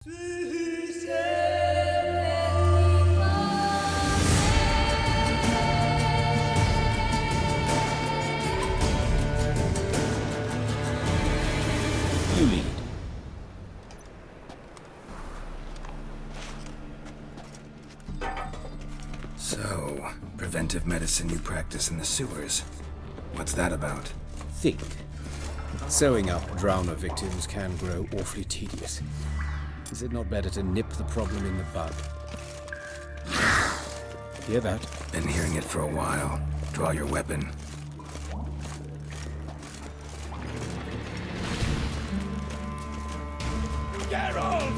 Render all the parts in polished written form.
You lead. So, preventive medicine you practice in the sewers. What's that about? Think. Sewing up drowner victims can grow awfully tedious. Is it not better to nip the problem in the bud? Hear that? Been hearing it for a while. Draw your weapon. Geralt!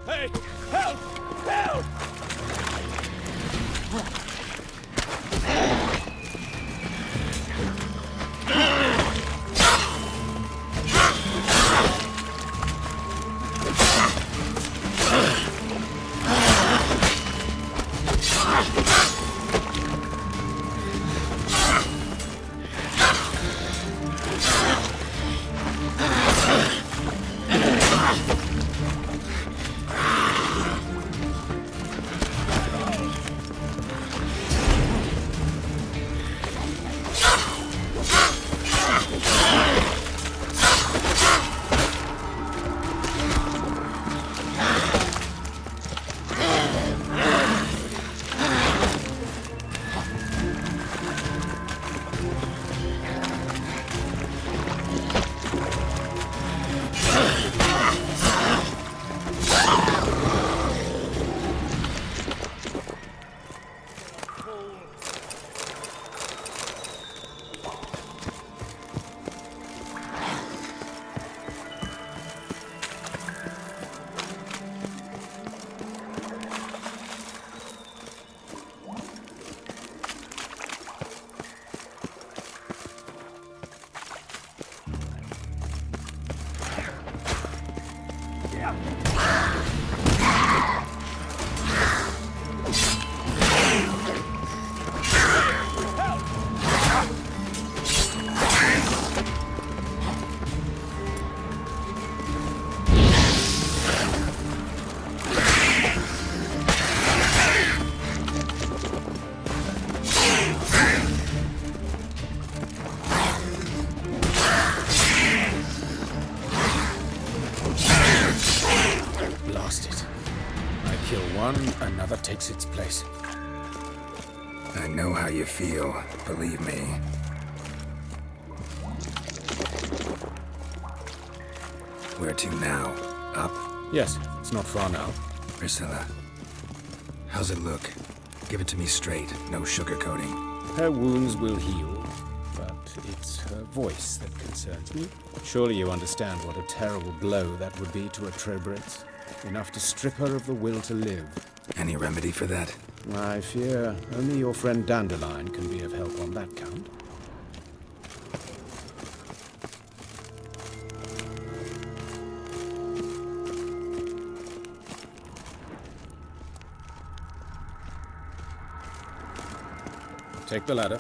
Hey! Help! Help! Another takes its place. I know how you feel, believe me. Where to now? Up? Yes, it's not far now. Priscilla, how's it look? Give it to me straight, no sugarcoating. Her wounds will heal, but it's her voice that concerns me. Surely you understand what a terrible blow that would be to a Trobritz. Enough to strip her of the will to live. Any remedy for that? I fear only your friend Dandelion can be of help on that count. Take the ladder.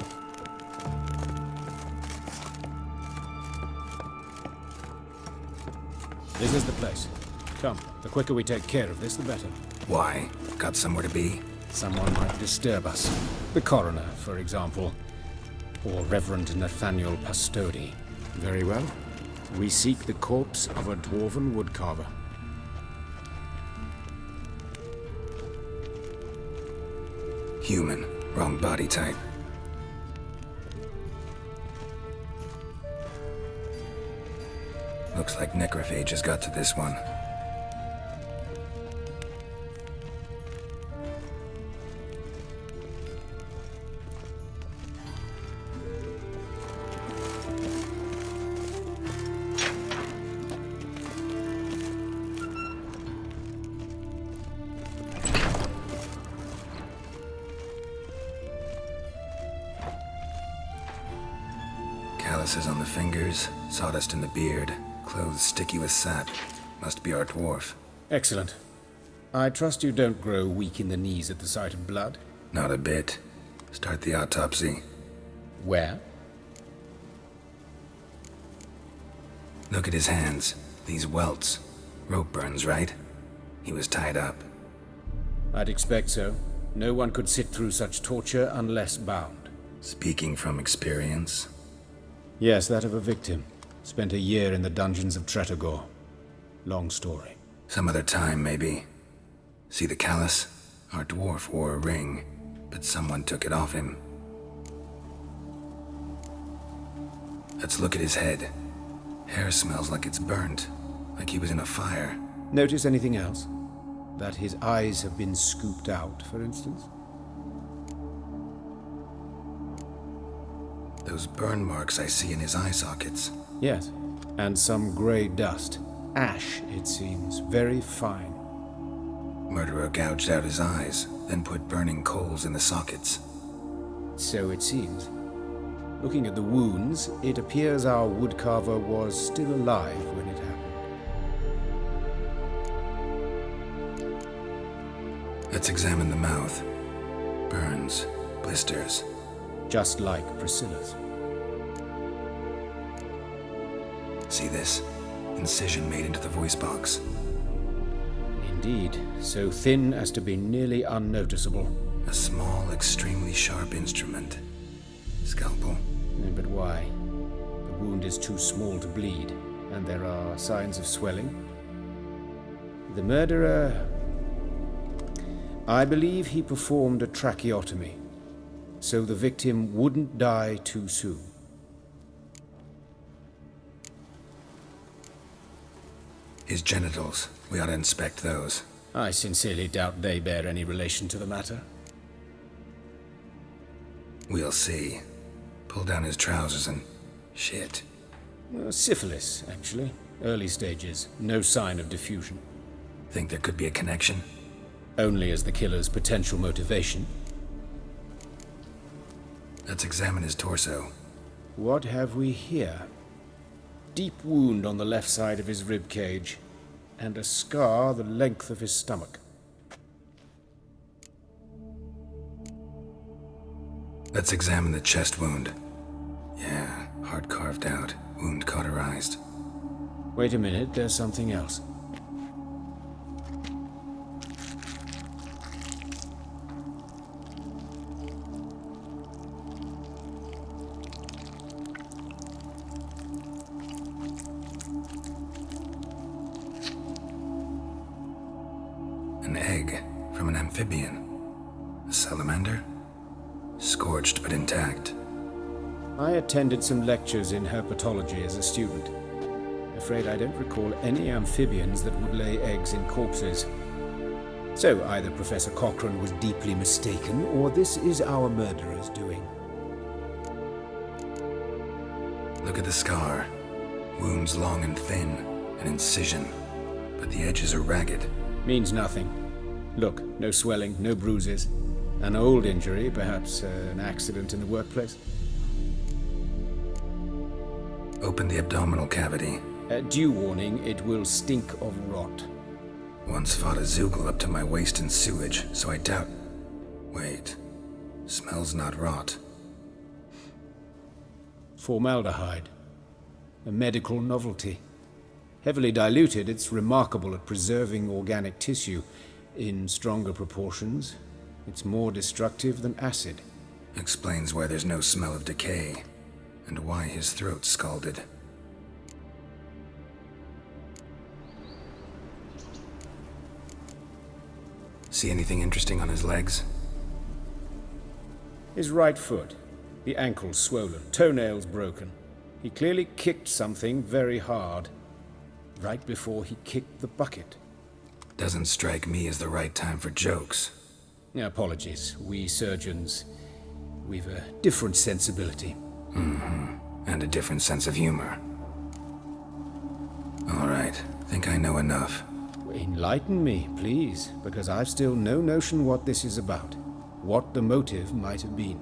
This is the place. Come, the quicker we take care of this, the better. Why? Got somewhere to be? Someone might disturb us. The coroner, for example. Or Reverend Nathaniel Pastodi. Very well. We seek the corpse of a dwarven woodcarver. Human. Wrong body type. Looks like necrophage has got to this one. Calluses on the fingers, sawdust in the beard, clothes sticky with sap. Must be our dwarf. Excellent. I trust you don't grow weak in the knees at the sight of blood. Not a bit. Start the autopsy. Where? Look at his hands. These welts. Rope burns, right? He was tied up. I'd expect so. No one could sit through such torture unless bound. Speaking from experience. Yes, that of a victim. Spent a year in the dungeons of Tretogor. Long story. Some other time, maybe. See the callus? Our dwarf wore a ring, but someone took it off him. Let's look at his head. Hair smells like it's burnt, like he was in a fire. Notice anything else? That his eyes have been scooped out, for instance? Those burn marks I see in his eye sockets. Yes, and some grey dust. Ash, it seems, very fine. Murderer gouged out his eyes, then put burning coals in the sockets. So it seems. Looking at the wounds, it appears our woodcarver was still alive when it happened. Let's examine the mouth. Burns, blisters. Just like Priscilla's. See this? Incision made into the voice box. Indeed, so thin as to be nearly unnoticeable. A small, extremely sharp instrument. Scalpel. But why? The wound is too small to bleed, and there are signs of swelling. The murderer... I believe he performed a tracheotomy, so the victim wouldn't die too soon. His genitals. We ought to inspect those. I sincerely doubt they bear any relation to the matter. We'll see. Pull down his trousers and... shit. Syphilis, actually. Early stages. No sign of diffusion. Think there could be a connection? Only as the killer's potential motivation. Let's examine his torso. What have we here? Deep wound on the left side of his rib cage, and a scar the length of his stomach. Let's examine the chest wound. Yeah, heart carved out, wound cauterized. Wait a minute, there's something else. An egg from an amphibian. A salamander? Scorched but intact. I attended some lectures in herpetology as a student. Afraid I don't recall any amphibians that would lay eggs in corpses. So either Professor Cochrane was deeply mistaken, or this is our murderer's doing. Look at the scar. Wounds long and thin, an incision, but the edges are ragged. Means nothing. Look, no swelling, no bruises. An old injury, perhaps an accident in the workplace. Open the abdominal cavity. Due warning, it will stink of rot. Once fought a Zoogle up to my waist in sewage, so I doubt... Wait. Smells not rot. Formaldehyde. A medical novelty. Heavily diluted, it's remarkable at preserving organic tissue. In stronger proportions, it's more destructive than acid. Explains why there's no smell of decay, and why his throat's scalded. See anything interesting on his legs? His right foot. The ankle's swollen, toenails broken. He clearly kicked something very hard, right before he kicked the bucket. Doesn't strike me as the right time for jokes. Apologies. We surgeons, we've a different sensibility. And a different sense of humor. All right, think I know enough. Enlighten me, please, because I've still no notion what this is about. What the motive might have been.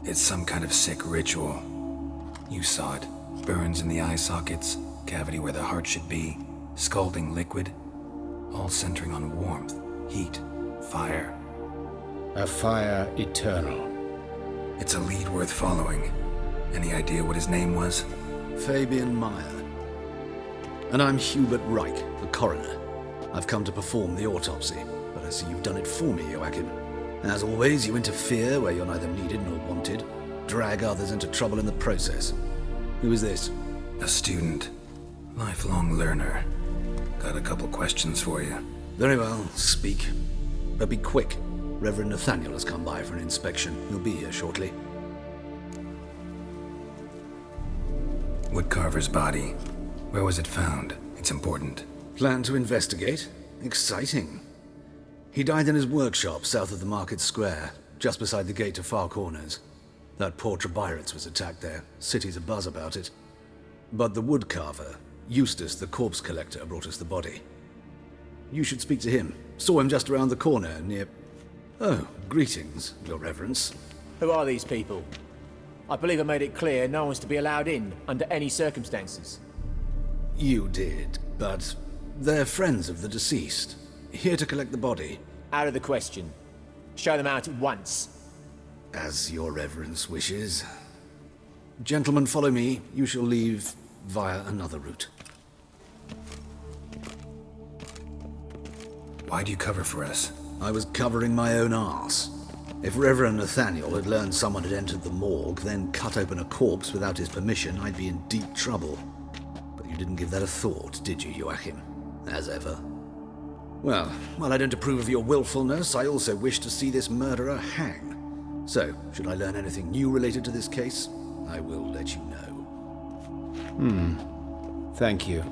It's some kind of sick ritual. You saw it. Burns in the eye sockets, cavity where the heart should be, scalding liquid, all centering on warmth, heat, fire. A fire eternal. It's a lead worth following. Any idea what his name was? Fabian Meyer. And I'm Hubert Reich, the coroner. I've come to perform the autopsy, but I see you've done it for me, Joachim. As always, you interfere where you're neither needed nor wanted, drag others into trouble in the process. Who is this? A student. Lifelong learner. Got a couple questions for you. Very well, speak. But be quick. Reverend Nathaniel has come by for an inspection. He'll be here shortly. Woodcarver's body. Where was it found? It's important. Plan to investigate? Exciting. He died in his workshop south of the market square, just beside the gate to Far Corners. That poor Trebirates was attacked there. City's abuzz about it. But the woodcarver, Eustace the corpse collector, brought us the body. You should speak to him. Saw him just around the corner near... Oh, greetings, Your Reverence. Who are these people? I believe I made it clear no one's to be allowed in under any circumstances. You did, but they're friends of the deceased. Here to collect the body. Out of the question. Show them out at once. As Your Reverence wishes. Gentlemen, follow me. You shall leave via another route. Why'd you cover for us? I was covering my own arse. If Reverend Nathaniel had learned someone had entered the morgue, then cut open a corpse without his permission, I'd be in deep trouble. But you didn't give that a thought, did you, Joachim? As ever. Well, while I don't approve of your willfulness, I also wish to see this murderer hang. So, should I learn anything new related to this case, I will let you know. Thank you.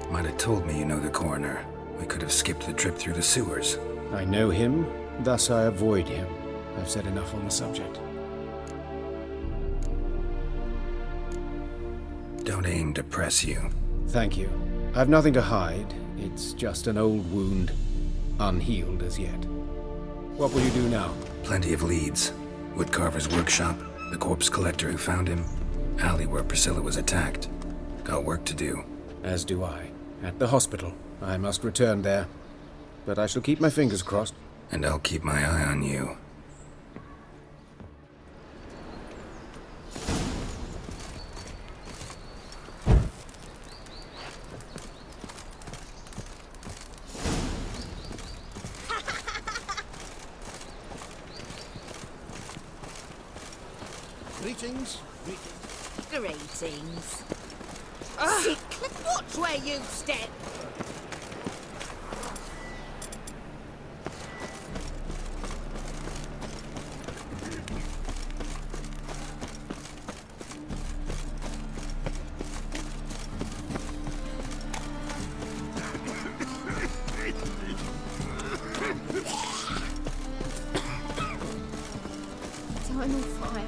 Might have told me you know the coroner. We could have skipped the trip through the sewers. I know him, thus I avoid him. I've said enough on the subject. Don't aim to press you. Thank you. I've nothing to hide. It's just an old wound, unhealed as yet. What will you do now? Plenty of leads. Woodcarver's workshop, the corpse collector who found him, alley where Priscilla was attacked. Got work to do. As do I. At the hospital. I must return there. But I shall keep my fingers crossed. And I'll keep my eye on you. Greetings. Greetings. Sick, watch where you step. I'm on fire.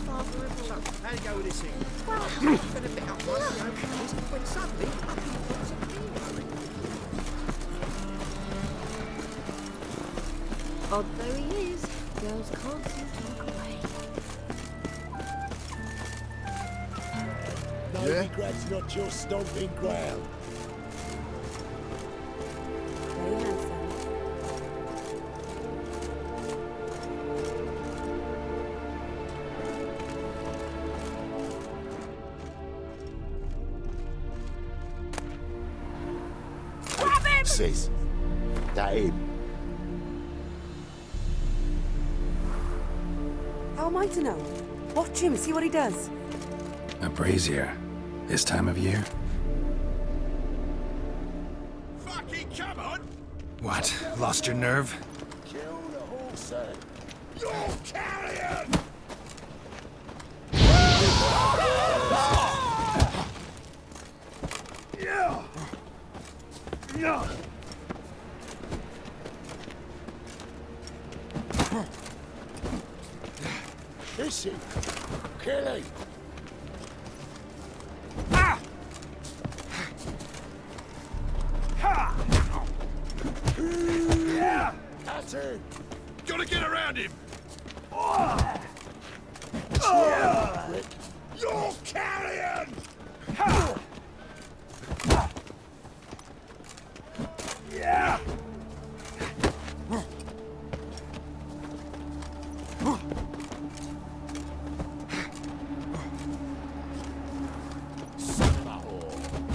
Father of love. How to go with this thing? Well, I've been a bit up on the openings when suddenly up he disappeared. Odd though he is, girls can't seem to look away. No regrets, not your stomping ground. There you have, son. Sis, that him? How am I to know? Watch him, see what he does. A brazier. This time of year? Fucking come on! What? Lost your nerve? Kill the horse, you're carrion! Yeah! Yeah! Kiss him. Kill him. That's it. Gotta get around him! You're carrion! Yeah!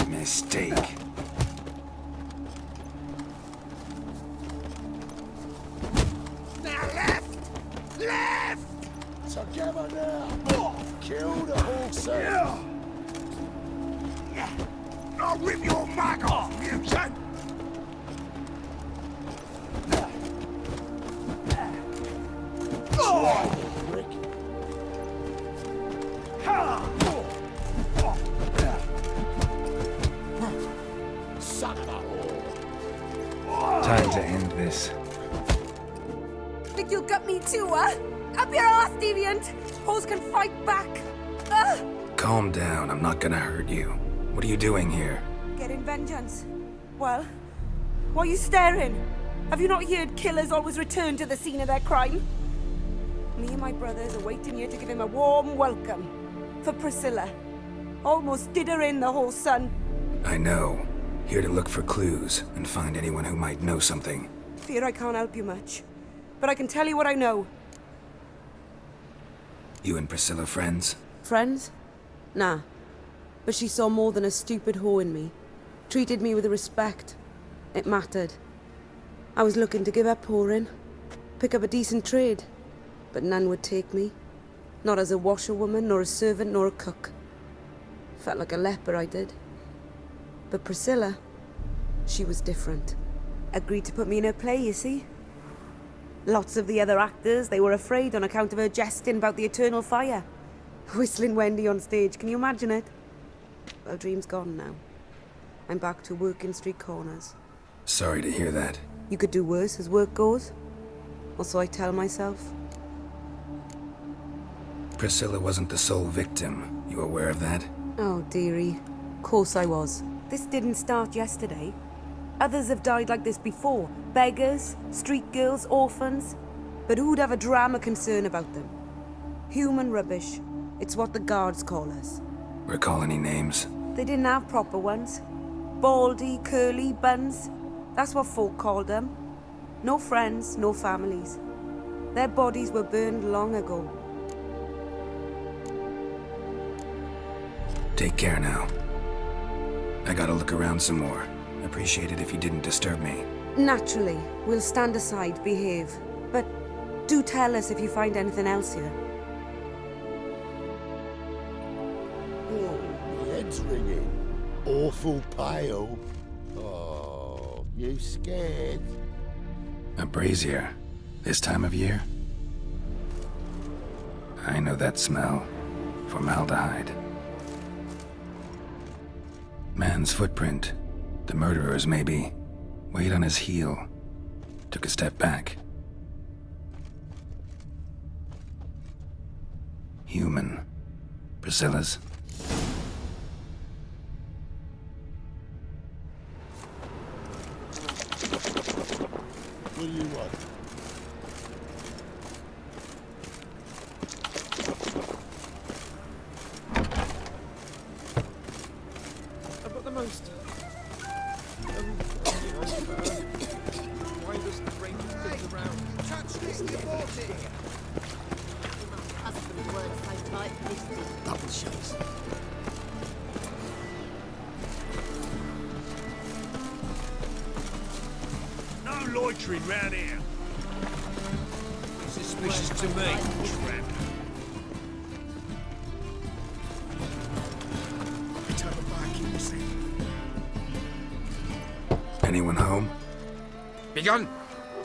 Mistake. Now left! Left! Together now! Kill the horse! I'll rip your mag off, mutant! Time to end this. Think you'll gut me too, huh? Up your ass, deviant! Hoes can fight back! Calm down, I'm not gonna hurt you. What are you doing here? Getting vengeance. Well, why are you staring? Have you not heard killers always return to the scene of their crime? Me and my brothers are waiting here to give him a warm welcome. For Priscilla. Almost did her in, the whole son. I know. Here to look for clues and find anyone who might know something. Fear I can't help you much. But I can tell you what I know. You and Priscilla friends? Friends? Nah. But she saw more than a stupid whore in me. Treated me with respect. It mattered. I was looking to give up whoring. Pick up a decent trade. But none would take me. Not as a washerwoman, nor a servant, nor a cook. Felt like a leper, I did. But Priscilla, she was different. Agreed to put me in her play, you see? Lots of the other actors, they were afraid on account of her jesting about the eternal fire. Whistling Wendy on stage, can you imagine it? Well, dream's gone now. I'm back to working street corners. Sorry to hear that. You could do worse as work goes. Or so I tell myself. Priscilla wasn't the sole victim. You aware of that? Oh, dearie. Course I was. This didn't start yesterday. Others have died like this before. Beggars, street girls, orphans. But who'd have a drama concern about them? Human rubbish. It's what the guards call us. Recall any names? They didn't have proper ones. Baldy, curly, buns. That's what folk called them. No friends, no families. Their bodies were burned long ago. Take care now. I gotta look around some more. Appreciate it if you didn't disturb me. Naturally, we'll stand aside, behave. But do tell us if you find anything else here. Oh, my head's ringing. Awful pale. Oh, you scared? A brazier. This time of year? I know that smell. Formaldehyde. Man's footprint. The murderer's maybe. Weighed on his heel. Took a step back. Human. Priscilla's. What do you want? I've got the most... widest range of goods around. Touch this, you bought it! Husband's word so tight, listed. Double shots. No loitering round here. Suspicious to me, tramp. Turn the back in this thing. Anyone home? Begone,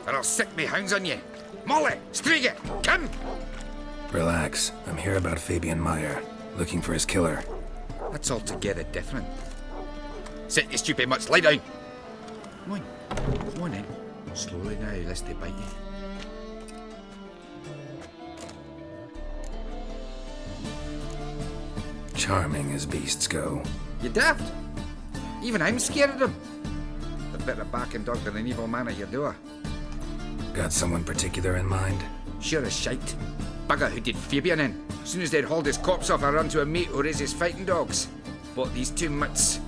or I'll set me hounds on you. Molly, Striga, come! Relax. I'm here about Fabian Meyer. Looking for his killer. That's altogether different. Sit your stupid mutts, lie down. Come on, come on then. Slowly now, lest they bite you. Charming as beasts go. You daft? Even I'm scared of them. A better backing dog than an evil man at your door. Got someone particular in mind? Sure as shite. Bugger who did Fabian in. As soon as they'd hauled his corpse off, I run to a mate who raises fighting dogs. Bought these 2 mutts.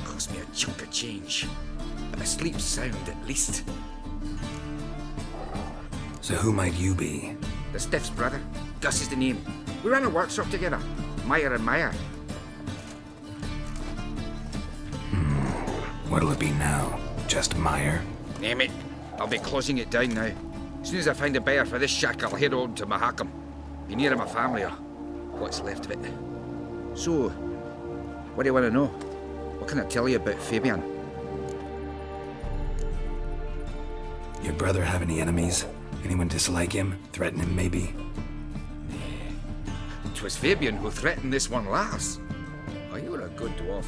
Cost me a chunk of change. But I sleep sound at least. So who might you be? The Stiff's brother. Gus is the name. We ran a workshop together. Meyer and Meyer. What'll it be now? Just Meyer? Name it. I'll be closing it down now. As soon as I find a buyer for this shack, I'll head on to Mahakam. Be near my family, or what's left of it. So, what do you want to know? What can I tell you about Fabian? Your brother have any enemies? Anyone dislike him? Threaten him, maybe? 'Twas Fabian who threatened this one last. Oh, you were a good dwarf.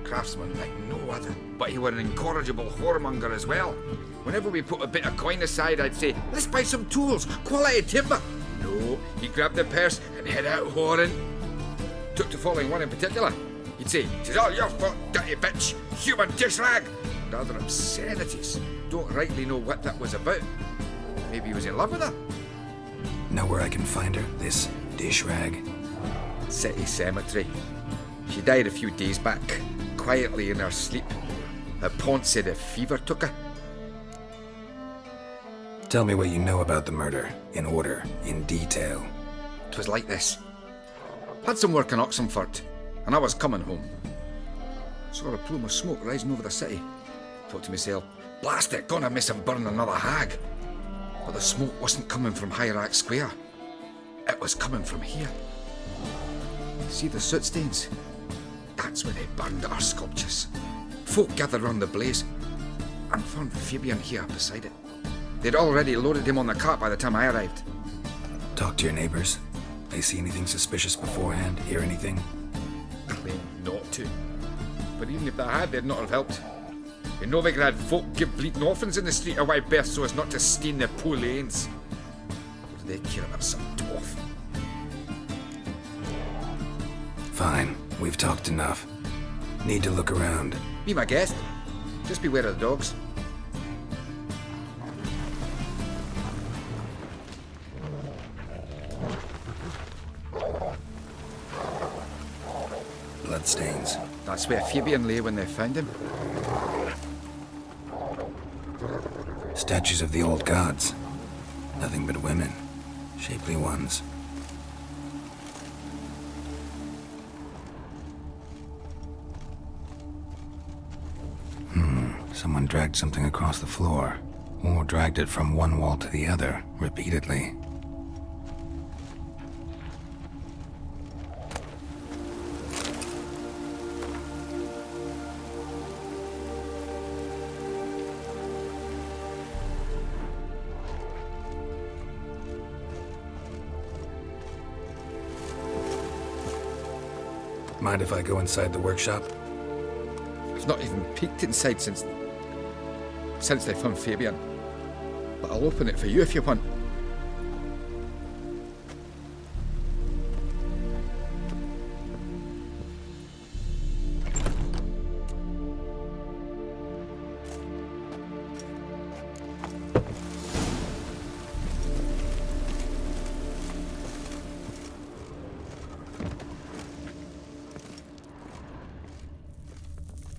Craftsman like no other. But he were an incorrigible whoremonger as well. Whenever we put a bit of coin aside, I'd say, let's buy some tools, quality timber. No, he grabbed the purse and head out whoring. Took to following one in particular. He'd say, "'Tis all your fault, dirty bitch, human dish rag," and other obscenities. Don't rightly know what that was about. Maybe he was in love with her. Know where I can find her, this dish rag? City cemetery. She died a few days back, quietly in her sleep. Her pont said a fever took her. Tell me what you know about the murder, in order, in detail. 'Twas like this. Had some work in Oxenford, and I was coming home. Saw a plume of smoke rising over the city. Thought to myself, blast it, gonna miss him burn another hag. But the smoke wasn't coming from Hierarch Square. It was coming from here. See the soot stains? That's where they burned our sculptures. Folk gathered round the blaze and found Fabian here beside it. They'd already loaded him on the cart by the time I arrived. Talk to your neighbors. They see anything suspicious beforehand? Hear anything? Claimed not to. But even if they had, they'd not have helped. In Novigrad, folk give bleeding orphans in the street a wide berth so as not to stain their poor lanes. What do they care about some dwarf? Fine, we've talked enough. Need to look around. Be my guest. Just beware of the dogs. Bloodstains. That's where Fabian lay when they found him. Statues of the old gods. Nothing but women. Shapely ones. Someone dragged something across the floor. Or dragged it from one wall to the other, repeatedly. Mind if I go inside the workshop? I've not even peeked inside since they found Fabian. But I'll open it for you if you want.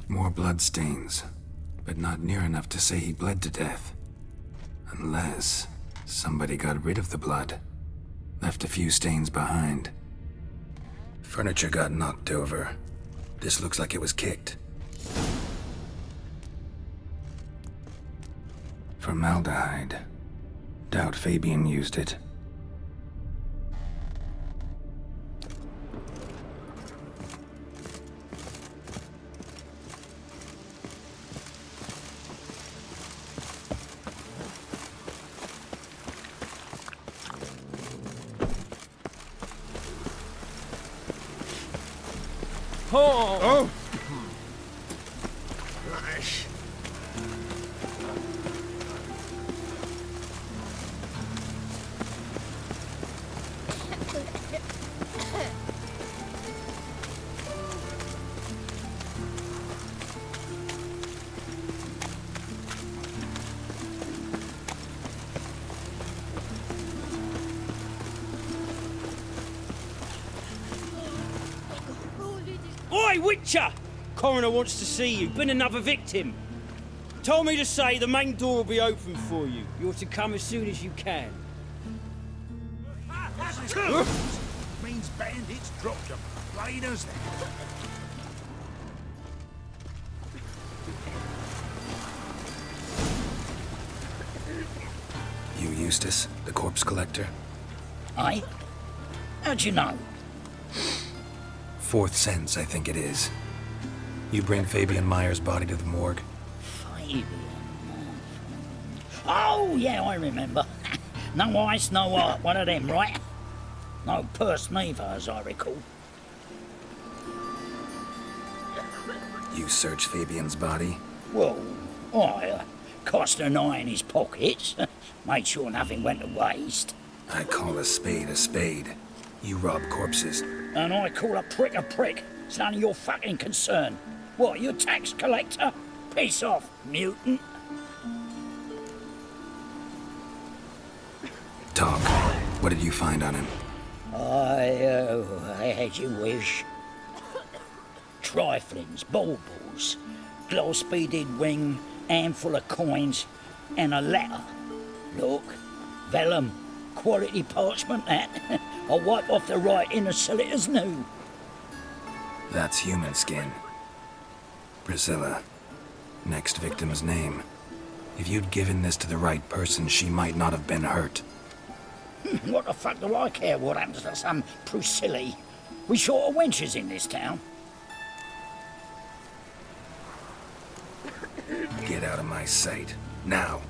More bloodstains, but not near enough to say he bled to death. Unless somebody got rid of the blood, left a few stains behind. Furniture got knocked over. This looks like it was kicked. Formaldehyde. Doubt Fabian used it. Oh! Right. Hey, Witcher! Coroner wants to see you. Been another victim. Told me to say the main door will be open for you. You're to come as soon as you can. Means bandits dropped them. Bloody does that. You Eustace, the corpse collector? Aye? How'd you know? Fourth sense, I think it is. You bring Fabian Meyer's body to the morgue? Fabian. Oh, yeah, I remember. No eyes, no heart, one of them, right? No purse neither, as I recall. You search Fabian's body? Well, I cast an eye in his pockets, made sure nothing went to waste. I call a spade a spade. You rob corpses. And I call a prick. It's none of your fucking concern. What, you tax collector? Piss off, mutant. Talk. What did you find on him? As you wish. Triflings, baubles, glass-beaded ring, handful of coins, and a letter. Look, vellum, quality parchment that. I'll wipe off the writing and sell it as new. That's human skin. Priscilla. Next victim's name. If you'd given this to the right person, she might not have been hurt. What the fuck do I care what happens to some Priscilla? We short of wenches in this town. Get out of my sight. Now.